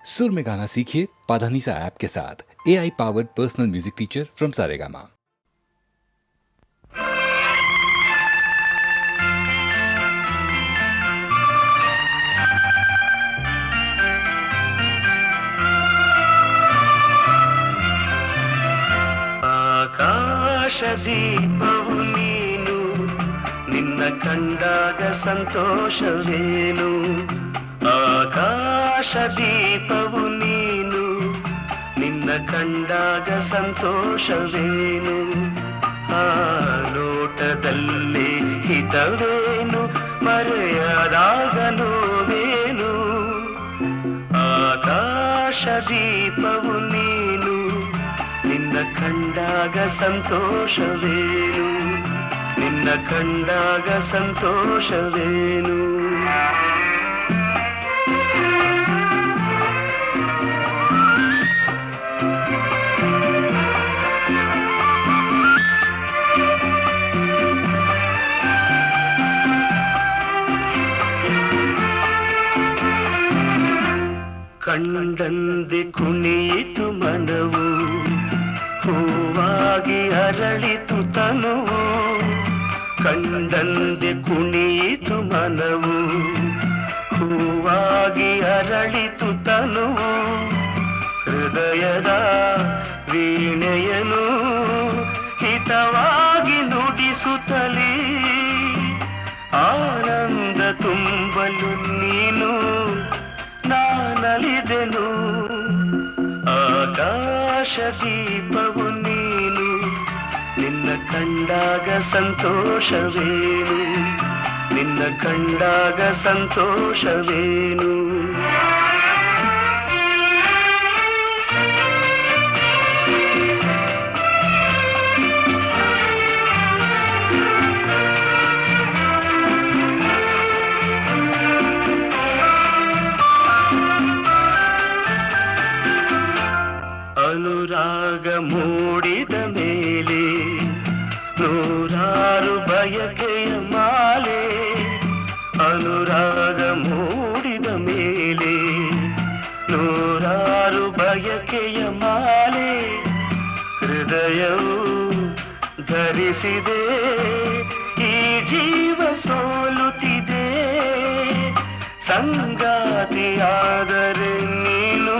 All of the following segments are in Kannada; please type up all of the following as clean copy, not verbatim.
सुर में गाना सीखिए पाधानीसा ऐप के साथ। AI powered personal music teacher from Saregama. ಆಕಾಶ ದೀಪವು ನೀನು, ನಿನ್ನ ಕಂಡಾಗ ಸಂತೋಷವೇನು. ಆಕಾಶ ದೀಪವು ನೀನು, ನಿನ್ನ ಕಂಡಾಗ ಸಂತೋಷವೇನು. ಆ ಲೋಟದಲ್ಲಿ ಹಿತವೇನು, ಮರೆಯದಾಗ ನೋವೇನು. ಆಕಾಶ ದೀಪವು ನೀನು, ನಿನ್ನ ಕಂಡಾಗ ಸಂತೋಷವೇನು, ನಿನ್ನ ಕಂಡಾಗ ಸಂತೋಷವೇನು. ಕಂಡಂದೆ ಕುಣಿಯಿತು ಮನವು, ಹೂವಾಗಿ ಅರಳಿತು ತನುವು. ಕಂಡಂದೆ ಕುಣಿಯಿತು ಮನವು, ಹೂವಾಗಿ ಅರಳಿತು ತನುವು. ಹೃದಯದ ವೀಣೆಯನು ಹಿತವಾಗಿ ನುಡಿಸುತ್ತಲೀ, ಆನಂದ ತುಂಬಲು ನೀನು ನಾನಲಿದೆನು. ಆಕಾಶ ದೀಪವು ನೀನು, ನಿನ್ನ ಕಂಡಾಗ ಸಂತೋಷವೇನು, ನಿನ್ನ ಕಂಡಾಗ ಸಂತೋಷವೇನು. ಅನುರಾಗ ಮೂಡಿದ ಮೇಲೆ ನೂರಾರು ಬಯಕೆಯ ಮಾಲೆ. ಅನುರಾಗ ಮೂಡಿದ ಮೇಲೆ ನೂರಾರು ಬಯಕೆಯ ಮಾಲೆ. ಹೃದಯವು ಧರಿಸಿದೆ, ಈ ಜೀವ ಸೋಲುತ್ತಿದೆ. ಸಂಗಾತಿಯಾದರೆ ನೀನು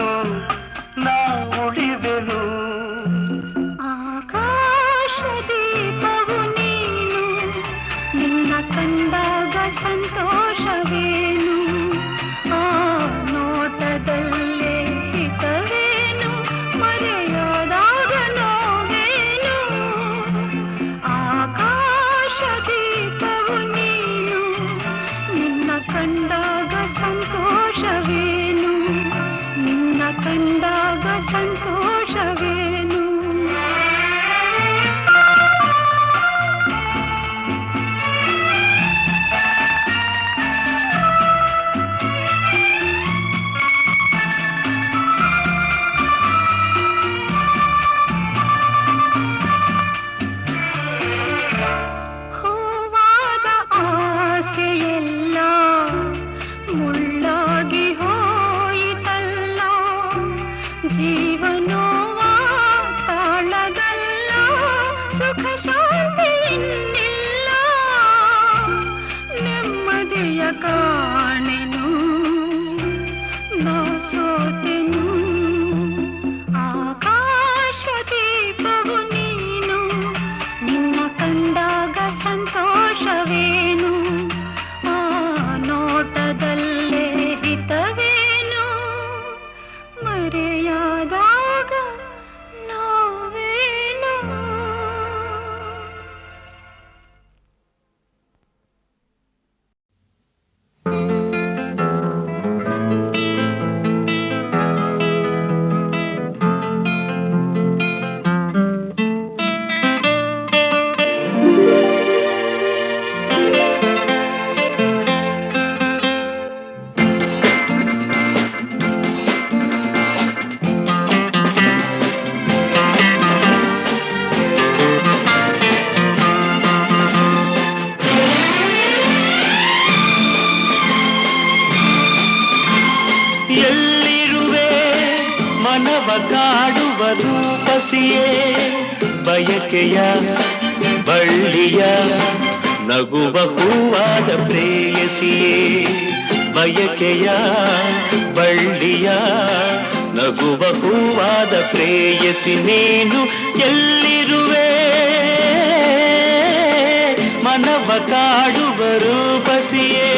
ನಾ ಉಳಿವೆನು. ಆಕಾಶ ದೀಪವು ನೀನು, ನಿನ್ನ ಕಂಡಾಗ ಸಂತೋಷವೇನು. ಆ ನೋಟದಲ್ಲೇ ಹಿತವೇನು, ಮರೆಯದಾಗ ನೋವೇನು. ಆಕಾಶ ದೀಪವು ನೀನು, ನಿನ್ನ ಕಂಡಾಗ ಸಂತೋಷವೇನು, ನಿನ್ನ ಕಂಡಾಗ ಸಂತೋಷವೇನು. ಹೂವಾದ ಆಸೆಯೆಲ್ಲ ಮುಳ್ಳಾಗಿ ಹೋಯಿತಲ್ಲ, ಜೀವನೋವ ತಾಳಗಲ್ಲ, ಸುಖ ಶಾಂತಿ ಇನ್ನಿಲ್ಲ. ನೆಮ್ಮದಿಯ ಕಾಣೆನು, ನಾ ಸೋತೆನು. ಆಕಾಶ ದೀಪವು ನೀನು, ನಿನ್ನ ಕಂಡಾಗ ಸಂತೋಷವೇನು. ಆ ನೋಟದಲ್ಲೇ ಹಿತವೇನು, ಮರೆಯಾದ ಮನವ ಕಾಡುವ ರೂಪಸಿಯೇ ಬಯಕೆಯ ಬಳ್ಳಿಯ ನಗುವ ಹೂವಾದ ಪ್ರೇಯಸಿಯೇ ಬಯಕೆಯ ಬಳ್ಳಿಯ ನಗುವ ಹೂವಾದ ಪ್ರೇಯಸಿ ನೀನು ಎಲ್ಲಿರುವೆ ಮನವ ಕಾಡುವ ರೂಪಸಿಯೇ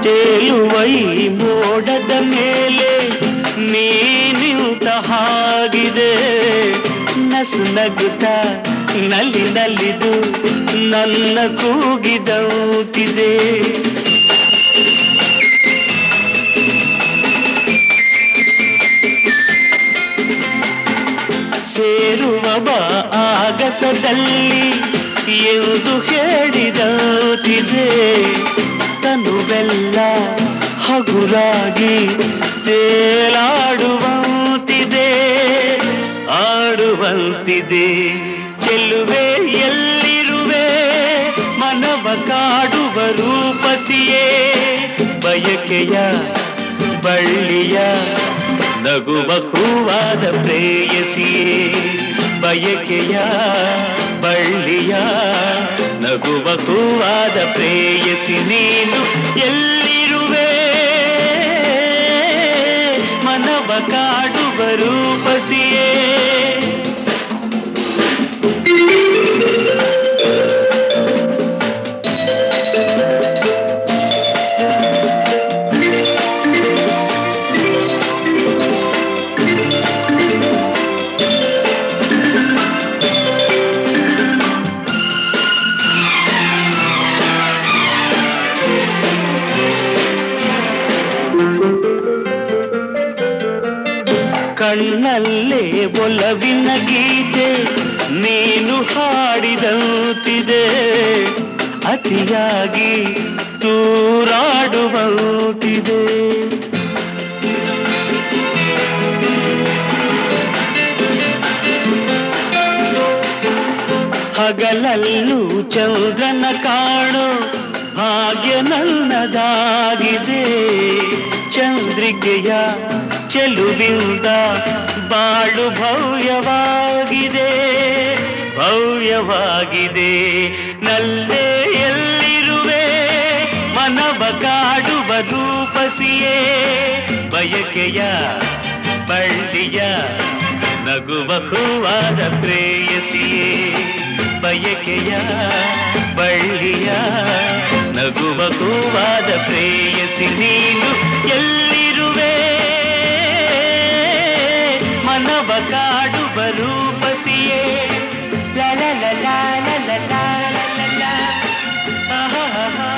ತೇಲುವೈ ಮೋಡದ ಮೇಲೆ ನೀನಿಂತ ಹಾಗಿದೆ ನಸು ನಗುತ್ತ ನಲ್ಲಿ ನಲಿದು ನನ್ನ ಕೂಗಿದಂತಿದೆ ಸೇರುವ ಬಾ ಆಗಸದಲ್ಲಿ ಎಂದು ಹೇಳಿದಂತಿದೆ ತನುವೆಲ್ಲ ಹಗುರಾಗಿ ತೇಲಾಡುವಂತಿದೆ ಆಡುವಂತಿದೆ ಚೆಲ್ಲುವೆ ಎಲ್ಲಿರುವೆ ಮನವ ಕಾಡುವ ರೂಪಸಿಯೇ ಬಯಕೆಯ ಬಳ್ಳಿಯ ನಗುವ ಹೂವಾದ ಪ್ರೇಯಸಿಯೇ ಬಯಕೆಯ ಬಳ್ಳಿಯ ನಗುವ ಹೂವಾದ ಪ್ರೇಯಸಿ ನೀನು ಎಲ್ಲಿರುವೆ ಮನವ ಕಾಡುವ ರೂಪಸಿಯೇ ಕಣ್ಣಲ್ಲೇ ಒಲವಿನ ಗೀತೆ ನೀನು ಹಾಡಿದಂತಿದೆ ಅತಿಯಾಗಿ ತೂರಾಡುವಂತಿದೆ ಹಗಲಲ್ಲೂ ಚಂದ್ರನ ಕಾಣೋ ಭಾಗ್ಯ ನನ್ನದಾಗಿದೆ ಚಂದ್ರಿಕೆಯ ಚೆಲುವಿಂದ ಬಾಳು ಭವ್ಯವಾಗಿದೆ ಭವ್ಯವಾಗಿದೆ ನಲ್ಲೇ ಎಲ್ಲಿರುವೆ ಮನವ ಕಾಡುವ ರೂಪಸಿಯೇ ಬಯಕೆಯ ಬಳ್ಳಿಯ ನಗುವ ಹೂವಾದ ಪ್ರೇಯಸಿಯೇ ಬಯಕೆಯ ಬಳ್ಳಿಯ ನಗುವ ಹೂವಾದ ಪ್ರೇಯಸಿ ನೀನು ಎಲ್ಲಿರುವೆ ಮನವ ಕಾಡುವ ರೂಪಸಿಯೇ ಲಾ ಲಾ ಲಾ ಲಾ ಲಾ ಲಾ ಲಾ ಲಾ ಆಹಾ ಆಹಾ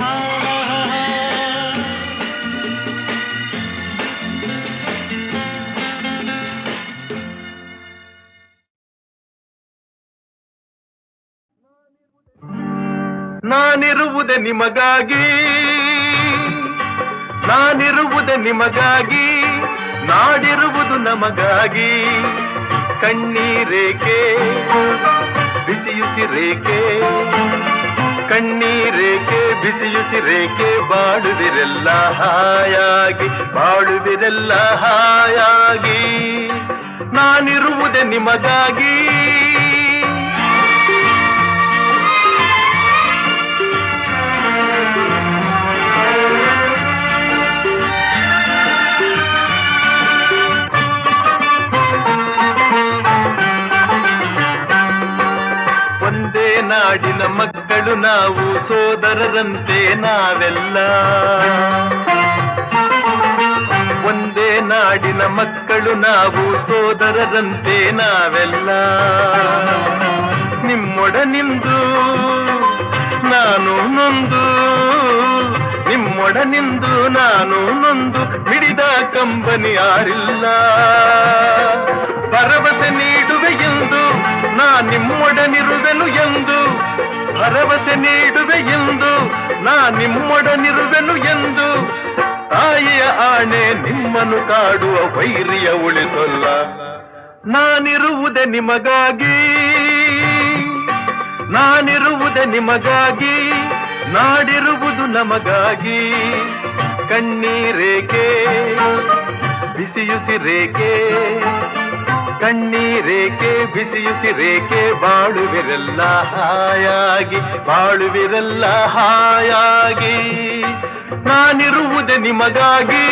ಆಹಾ ನಾನಿರುವುದೇ ನಿಮಗಾಗಿ ನಾನಿರುವುದೇ ನಿಮಗಾಗಿ ನಾಡಿರುವುದು ನಮಗಾಗಿ ಕಣ್ಣೀರೇಕೆ ಬಿಸಿಯುಸಿರೇಕೆ ಕಣ್ಣೀರೇಕೆ ಬಿಸಿಯುಸಿರೇಕೆ ಬಾಳುವಿರೆಲ್ಲ ಹಾಯಾಗಿ ಬಾಳುವಿರೆಲ್ಲ ಹಾಯಾಗಿ ನಾನಿರುವುದೇ ನಿಮಗಾಗಿ ನಾಡಿನ ಮಕ್ಕಳು ನಾವು ಸೋದರರಂತೆ ನಾವೆಲ್ಲ ಒಂದೇ ನಾಡಿನ ಮಕ್ಕಳು ನಾವು ಸೋದರರಂತೆ ನಾವೆಲ್ಲ ನಿಮ್ಮೊಡನಿಂದು ನಾನು ನೊಂದು ನಿಮ್ಮೊಡ ನಿಮ್ಮೊಡನಿಂದು ನಾನು ನೊಂದು ಮಿಡಿದ ಕಂಬನಿ ಯಾರಿಲ್ಲ. ಭರವಸೆ ನೀಡುವೆ ಎಂದು ನಾ ನಿಮ್ಮೊಡನಿರುವೆನು ಎಂದು, ಭರವಸೆ ನೀಡುವೆ ಎಂದು ನಾ ನಿಮ್ಮೊಡನಿರುವೆನು ಎಂದು, ತಾಯಿಯ ಆಣೆ ನಿಮ್ಮನ್ನು ಕಾಡುವ ವೈರಿಯ ಉಳಿಸೊಲ್ಲ. ನಾನಿರುವುದೇ ನಿಮಗಾಗಿ, ನಾನಿರುವುದೇ ನಿಮಗಾಗಿ, ನಾಡಿರುವುದು ನಮಗಾಗಿ. ಕಣ್ಣೀರೇಕೆ ಬಿಸಿಯುಸಿರೇಕೆ, ಕಣ್ಣೀರೇಕೆ ಬಿಸಿಯುಸಿರೇಕೆ, ಬಾಳುವಿರಲ್ಲ ಹಾಯಾಗಿ, ಬಾಳುವಿರಲ್ಲ ಹಾಯಾಗಿ. ನಾನಿರುವುದೇ ನಿಮಗಾಗಿ.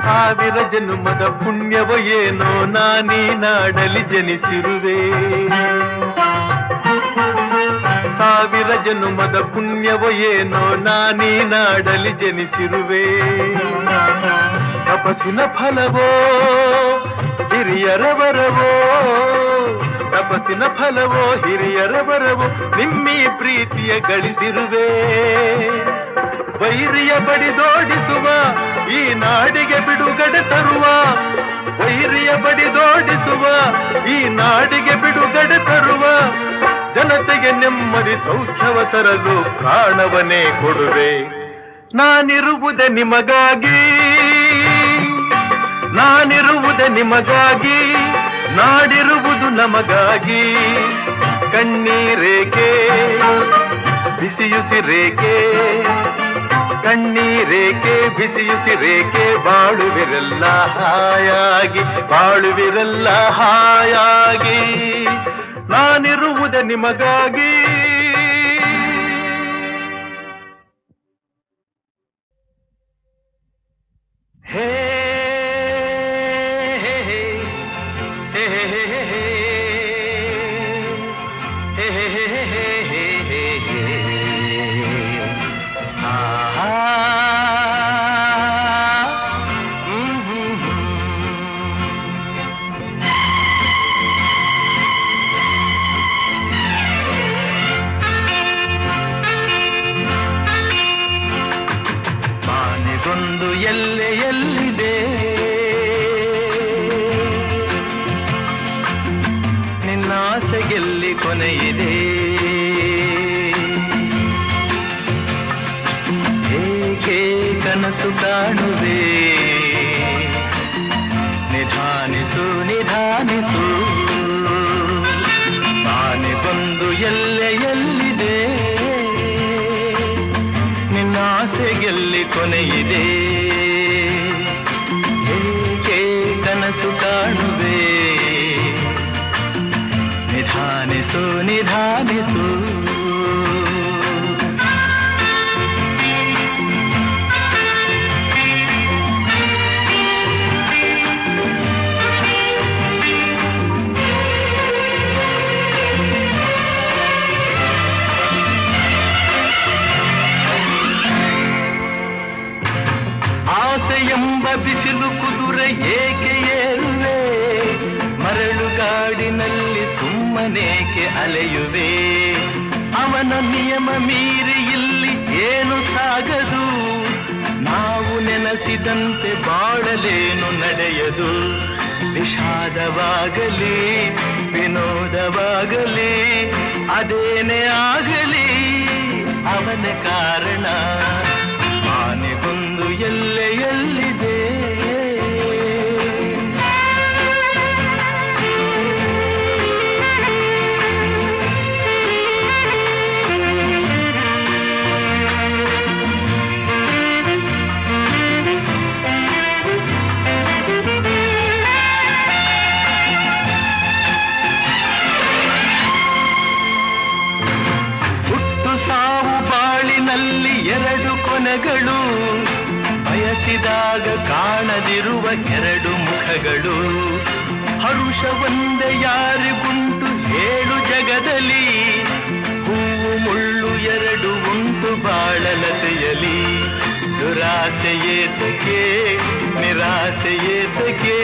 ಸಾವಿರ ಜನ್ಮದ ಪುಣ್ಯವೋ ಏನೋ ನಾನೀ ನಾಡಲಿ ಜನಿಸಿರುವೆ, ಸಾವಿರ ಜನ್ಮದ ಪುಣ್ಯವೋ ಏನೋ ನಾನೀ ನಾಡಲಿ ಜನಿಸಿರುವೆ. ತಪಸ್ಸಿನ ಫಲವೋ ಹಿರಿಯರ ವರವೋ, ತಪಸ್ಸಿನ ಫಲವೋ ಹಿರಿಯರ ವರವೋ, ನಿಮ್ಮೀ ಪ್ರೀತಿಯ ಗಳಿಸಿರುವೆ. ವೈರಿಯ ಬಡಿದೋಡಿಸುವ ಈ ನಾಡಿಗೆ ಬಿಡುಗಡೆ ತರುವ, ವೈರಿಯ ಬಡಿದೋಡಿಸುವ ಈ ನಾಡಿಗೆ ಬಿಡುಗಡೆ ತರುವ, ಜನತೆಗೆ ನೆಮ್ಮದಿ ಸೌಖ್ಯವ ತರಲು ಪ್ರಾಣವನ್ನೇ ಕೊಡುವೆ. ನಾನಿರುವುದೇ ನಿಮಗಾಗಿ, ನಾನಿರುವುದೇ ನಿಮಗಾಗಿ, ನಾಡಿರುವುದು ನಮಗಾಗಿ. ಕಣ್ಣೀರೇಕೆ ಬಿಸಿಯುಸಿರೇಕೆ, ಕಣ್ಣೀರೇಕೆ ಬಿಸಿಯುಸಿರೇಕೆ, ಬಾಳುವಿರಲ್ಲ ಹಾಯಾಗಿ, ಬಾಳುವಿರಲ್ಲ ಹಾಯಾಗಿ. ನಾನಿರುವುದೇ ನಿಮಗಾಗಿ. ಹೇ ಹೇ ಹೇ ಹೇ ಹೇ ಹೇ ಹೇ ಹೇ ಬಾನಿಗೊಂದು ಎಲ್ಲೆಯಲ್ಲಿದೆ ನಿನ್ನಾಸೆಗೆಲ್ಲಿ ಕೊನೆಯಿದೆ. ಏಕೆ ಕನಸು ಕಾಣುವೆ, ನಿಧಾನಿಸು ನಿಧಾನಿಸು. ಬಾನಿಗೊಂದು ಎಲ್ಲೆಯಲ್ಲಿದೆ ನಿನ್ನಾಸೆಗೆಲ್ಲಿ ಕೊನೆಯಿದೆ. ಏಕೆ ಕನಸು ಕಾಣುವೆ, ನಿಧಾನಿಸು ನಿಧಾನಿಸು. ಆಸೆಯೆಂಬ ಬಿಸಿಲು ಕುದುರೆ ಏಕೆ ಏರುವೆ, ಮರಳುಗಾಡಿನಲ್ಲಿ ಸುಮ್ಮನೇಕೆ ಅಲೆಯುವೆ. ಅವನ ನಿಯಮ ಮೀರಿ ಇಲ್ಲಿ ಏನು ಸಾಗದು, ನಾವು ನೆನೆಸಿದಂತೆ ಬಾಳಲೇನು ನಡೆಯದು. ವಿಷಾದವಾಗಲಿ ವಿನೋದವಾಗಲಿ ಅದೇನೇ ಆಗಲಿ ಅವನ ಕಾರಣ. ಆನೆಗೊಂದು ಎಲ್ಲೆಯಲ್ಲಿದೆ. ಎರಡು ಕೊನೆಗಳು, ಬಯಸಿದಾಗ ಕಾಣದಿರುವ ಎರಡು ಮುಖಗಳು. ಹರುಷ ಒಂದೇ ಯಾರಿಗುಂಟು ಹೇಳು ಜಗದಲ್ಲಿ, ಹೂವು ಮುಳ್ಳು ಎರಡು ಉಂಟು ಬಾಳಲತೆಯಲಿ. ದುರಾಸೆಯೇತಕ್ಕೆ ನಿರಾಸೆಯೇತಕ್ಕೆ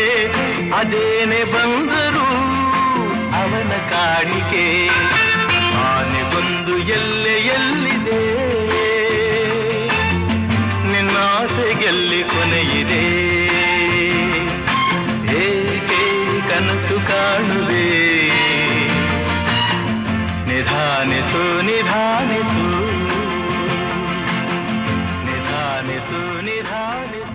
ಅದೇನೆ ಬಂದರು ಅವನ ಕಾಣಿಕೆ ಆನೆಗೊಂದು ಎಲ್ಲೆಯಲ್ಲಿದೆ ನಿನ್ನಾಸೆಗೆಲ್ಲಿ ಕೊನೆಯಿದೆ ಏಕೆ ಕನಸು ಕಾಣುವೆ ನಿಧಾನಿಸು ನಿಧಾನಿಸು ನಿಧಾನಿಸು ನಿಧಾನಿಸು.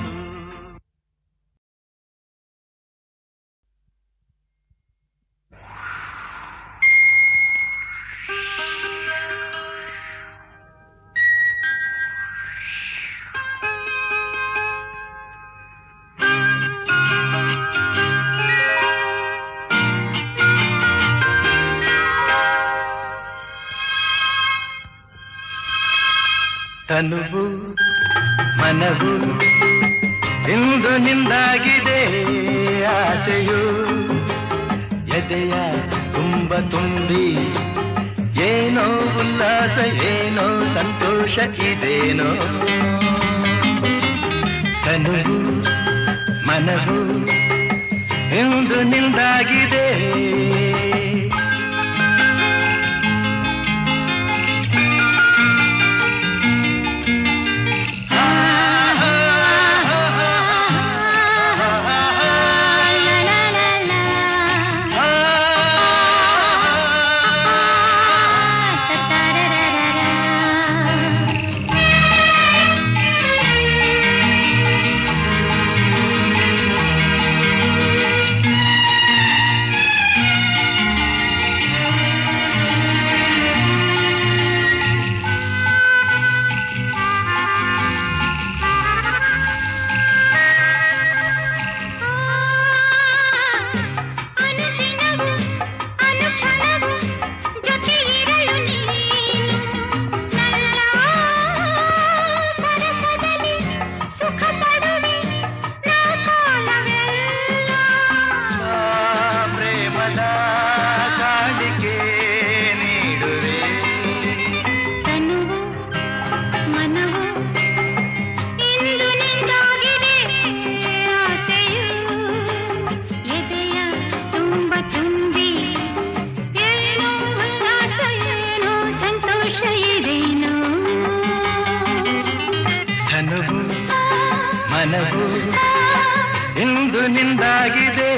ತನುವು ಮನವು ಇಂದು ನಿಂದಾಗಿದೆ ಆಸೆಯು ಎದೆಯ ತುಂಬ ತುಂಬಿ ಏನೋ ಉಲ್ಲಾಸ ಏನೋ ಸಂತೋಷ ಇದೇನೋ ತನುವು ಮನವು ಇಂದು ನಿಂದಾಗಿದೆ ಮನವು ಇಂದು ನಿಂದಾಗಿದೆ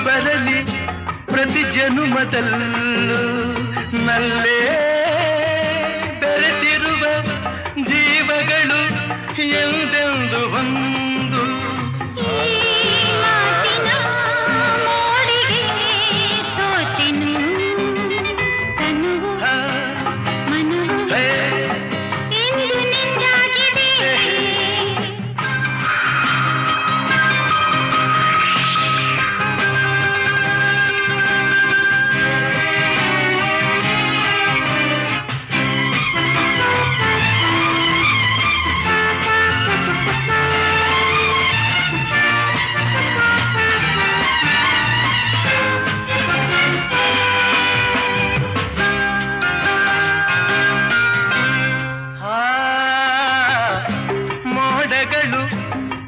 ಬರಲಿ ಪ್ರತಿ ಜನುಮದಲ್ಲೂ ನಲ್ಲೇ ಬೆರೆತಿರುವ ಜೀವಗಳು ಎಂದೆಂದು ಒಂದು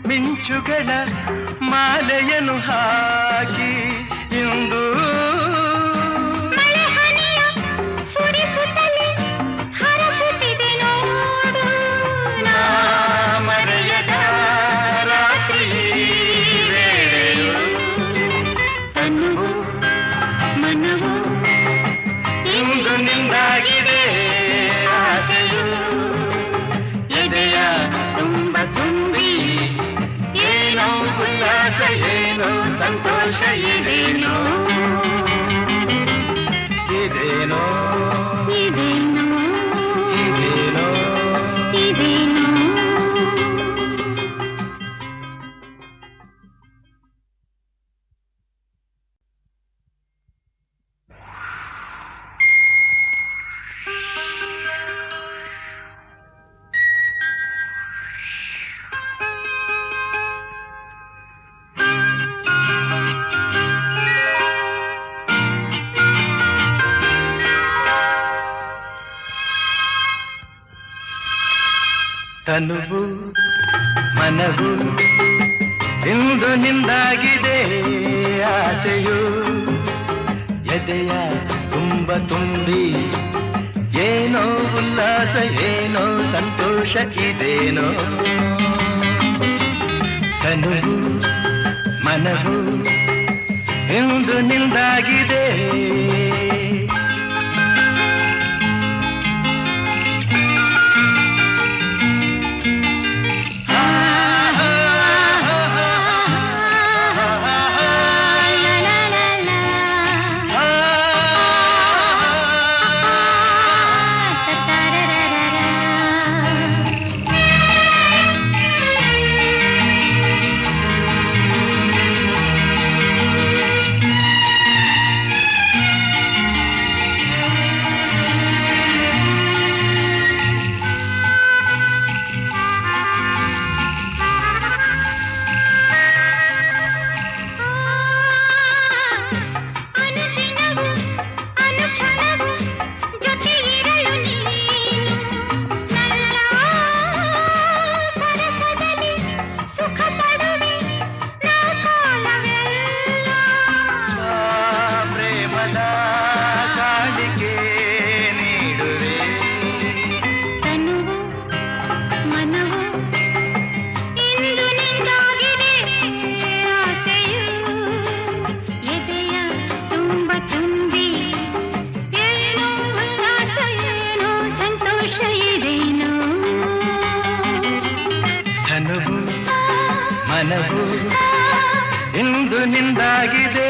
ಮಿಂಚುಗಳ ಮಾಲೆಯನ್ನು ಹಾಕಿ ಇಂದು ಸುರಿಸುತ್ತಲೇ ಹರಸುತ್ತಿದೆ ನೋಡು ಮರೆಯದ ರಾತ್ರಿ ವೇಳೆಯು ತನುವು ಮನವು ಇಂದು ನಿಂದಾಗಿದೆ ಆಸೆಯು ಎದೆಯ ತುಂಬ ತುಂಬಿ ಏನೋ ಉಲ್ಲಾಸ ಏನೋ ಸಂತೋಷ ಇದೇನೋ ಇದೇನೋ ಇದೇನೋ ಇದೇನೋ ಇದೇನೋ. ತನುವು ಮನವು ಇಂದು ನಿಂದಾಗಿದೆ ಆಸೆಯು ಎದೆಯ ತುಂಬ ತುಂಬಿ ಏನೋ ಉಲ್ಲಾಸ ಏನೋ ಸಂತೋಷ ಇದೇನೋ ತನುವು ಮನವು ಇಂದು ನಿಂದಾಗಿದೆ ಮನವು ಇಂದು ನಿಂದಾಗಿದೆ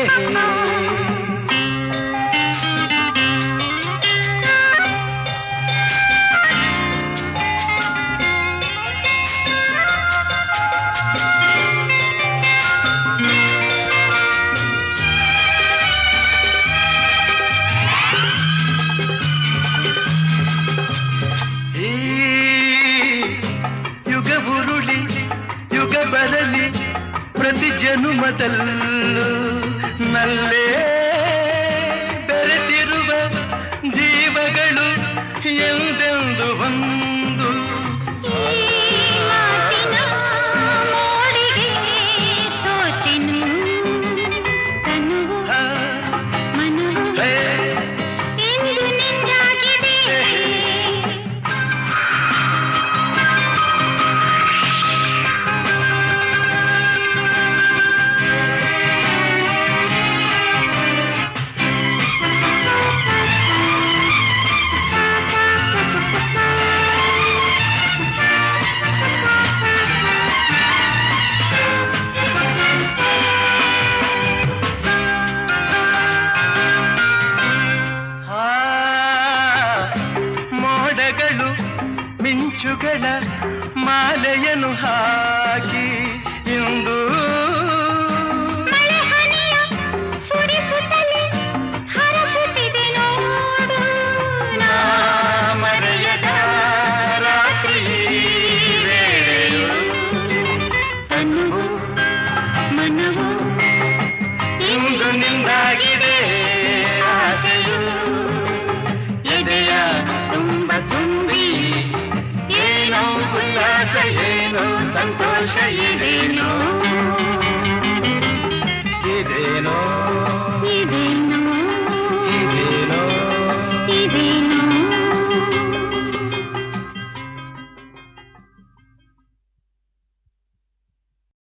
ಈ ಯುಗ ಉರುಳಿ ಯುಗ ಬರಲಿ ಪ್ರತಿ ಜನುಮದಲ್ಲೂ ನಲ್ಲೇ ಬೆರೆತಿರುವ ಜೀವಗಳು ಎಂದೆಂದು ಒಂದು ಮಿಂಚುಗಳ ಮಾಲೆಯನ್ನು ಹಾಕಿ ಇಂದು ಸುರಿಸುತ್ತಲೇ ಹರಸುತ್ತಿದೆ ನೋಡು ಮರೆಯದ ರಾತ್ರಿ ವೇಳೆಯು ತನುವು ಮನವು ಇಂದು ನಿಂದಾಗಿದೆ ಆಸೆಯು ಎದೆಯ ತುಂಬ ತುಂಬಿ ಏನೋ ಉಲ್ಲಾಸ ಏನೋ ಸಂತೋಷ ಇದೇನೋ ಇದೇನೋ ಇದೆ